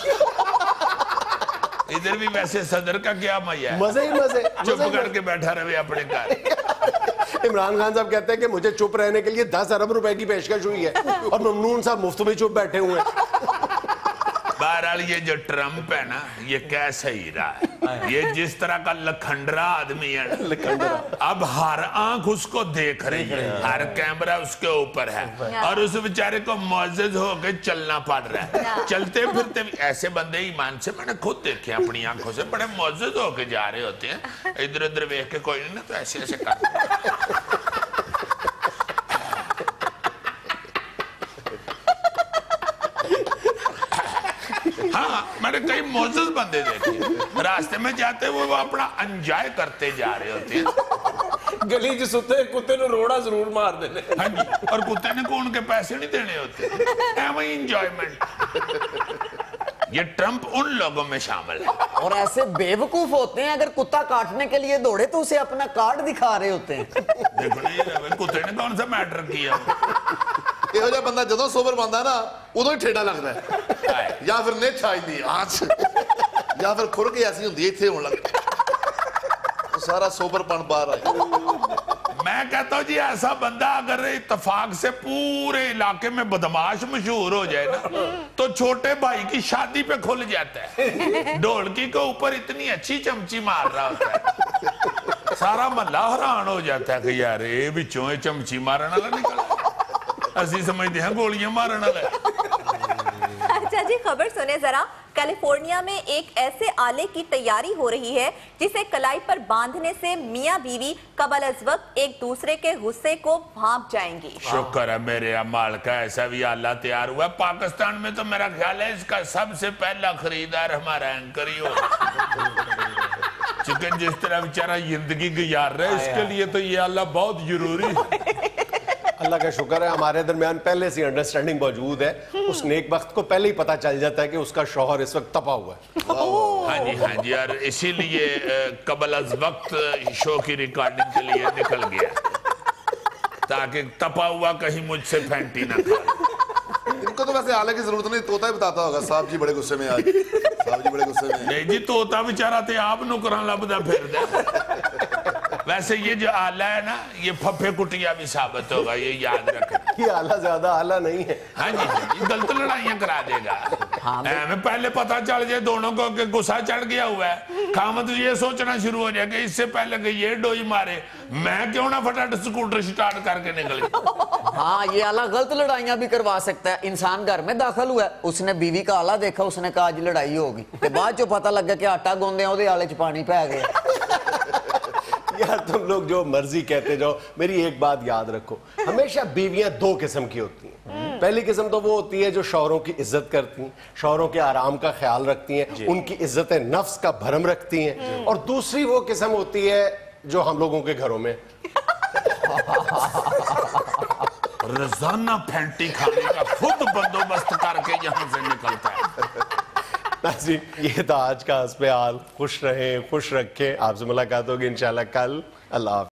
ادھر بھی ویسے صدر کا کیا مزہ ہے، مزے ہی مزے، چپ کر کے بیٹھا رہے اپنے گھر۔ عمران خان صاحب کہتے ہیں کہ مجھے چپ رہنے کے لیے 10 ارب روپے کی پیشکش ہوئی ہے، اور ممنون صاحب مفت میں چپ بیٹھے ہوئے ہیں۔ बहरहाल ये जो ट्रम्प है ना, ये कैसा ही रहा है, ये जिस तरह का लखंडरा आदमी है ना, अब हर आंख उसको देख रही है, हर कैमरा उसके ऊपर है, और उस बेचारे को मुअज़्ज़ज़ होके चलना पड़ रहा है। चलते फिरते ऐसे बंदे ईमान से मैंने खुद देखे अपनी आंखों से, बड़े मुअज़्ज़ज़ होके जा रहे होते हैं, इधर उधर देख के कोई नहीं ना, तो ऐसे ऐसे कर हाँ, मैंने कई मुअज़्ज़ज़ बंदे देखे रास्ते में जाते हुए वो अपना एंजॉय करते जा रहे होते हैं। गली च सुते कुत्ते नु रोड़ा जरूर मार देने। हाँ जी, और कुत्ते ने को उनके पैसे नहीं देने होते, ऐਵੇਂ एंजॉयमेंट। ये ट्रम्प उन लोगों में शामिल है। और ऐसे बेवकूफ होते हैं, अगर कुत्ता काटने के लिए दौड़े तो उसे अपना कार्ड दिखा रहे होते हैं। देखो ना ये कुत्ते ने कौन सा मैटर किया। ਇਹੋ ਜਿਹਾ ਬੰਦਾ ਜਦੋਂ ਸੋਬਰ ਬੰਦਾ ਨਾ ਉਦੋਂ ਹੀ ਠੇਡਾ ਲੱਗਦਾ ਹੈ, ਜਾਂ ਫਿਰ ਨਿੱਛ ਆ ਜਾਂਦੀ ਆਂਚ, ਜਾਂ ਫਿਰ ਖੁਰਕ ਐਸੀ ਹੁੰਦੀ ਹੈ ਇੱਥੇ ਹੋਣ ਲੱਗ, ਉਹ ਸਾਰਾ ਸੋਬਰਪਨ ਬਾਹਰ ਆ ਜਾਂਦਾ। मैं कहता हूँ जी ऐसा बंदा अगर इत्तेफाक से पूरे इलाके में बदमाश मशहूर हो जाए ना, तो छोटे भाई की शादी पे खुल जाता है। ढोलकी के ऊपर इतनी अच्छी चमची मार रहा होता है, सारा महल्ला हैरान हो जाता है कि यार ये बिचों ये चमची मारने वाला निकला, असी समझते हैं गोलियां मारने वाला। अच्छा जी, खबर सुने जरा। कैलिफोर्निया में एक ऐसे आले की तैयारी हो रही है जिसे कलाई पर बांधने से मियां बीवी कबल अज वक्त एक दूसरे के गुस्से को भांप जाएंगी। शुक्र है मेरे अमाल का ऐसा भी आला तैयार हुआ। पाकिस्तान में तो मेरा ख्याल है इसका सबसे पहला खरीदार हमारा एंकर ही हो। चिकन जिस तरह बेचारा जिंदगी गुजार रहा है, इसके लिए तो ये आला बहुत जरूरी है। अल्लाह का शुक्र है हमारे दरमियान पहले से अंडरस्टैंडिंग मौजूद है। उस नेक वक्त को पहले ही पता चल जाता है कि उसका शौहर इस वक्त तपा हुआ है। हाँ जी यार, इसीलिए कबल अज वक्त शो की रिकॉर्डिंग के लिए निकल गया, ताकि तपा हुआ कहीं मुझसे फैंटी ना खाए। इनको तो वैसे आले की जरूरत नहीं, तोता ही बताता होगा साहब जी बड़े गुस्से में आज, साहब जी बड़े गुस्से में। नहीं जी, तोता बेचारा ते आप नुकरां लभदा फिरदा। वैसे ये जो आला है ना, ये फफे कुटिया भी साबित होगा, ये याद रखें। ये आला ज्यादा आला नहीं है। हाँ जी, ये गलत लड़ाइयां करा देगा। हमें पहले पता चल जाए दोनों को कि गुस्सा चढ़ गया हुआ है, खामद ये सोचना शुरू हो जाए कि इससे पहले कि ये डोई मारे मैं क्यों ना फटाफट स्कूटर स्टार्ट करके निकल जाऊं। हाँ, ये आला गलत लड़ाइयां भी करवा सकता है। इंसान घर में दाखिल हुआ है, उसने बीवी का आला देखा, उसने कहा आज लड़ाई होगी, तो बाद जो पता लगा कि आटा गूंदे ओदे आले च पानी पै गया। यार तुम लोग जो मर्जी कहते जाओ, मेरी एक बात याद रखो, हमेशा बीवियां दो किस्म की होती हैं। पहली किस्म तो वो होती है जो शौहरों की इज्जत करती हैं, शौहरों के आराम का ख्याल रखती हैं, उनकी इज्जत नफ्स का भरम रखती हैं। और दूसरी वो किस्म होती है जो हम लोगों के घरों में रोजाना फैंटी खाने का खुद बंदोबस्त करके यहाँ से निकलता है। ये था आज का हस्बे हाल। खुश रहें, खुश रखें। आपसे मुलाकात होगी इंशाल्लाह कल। अल्लाह हाफ़िज़।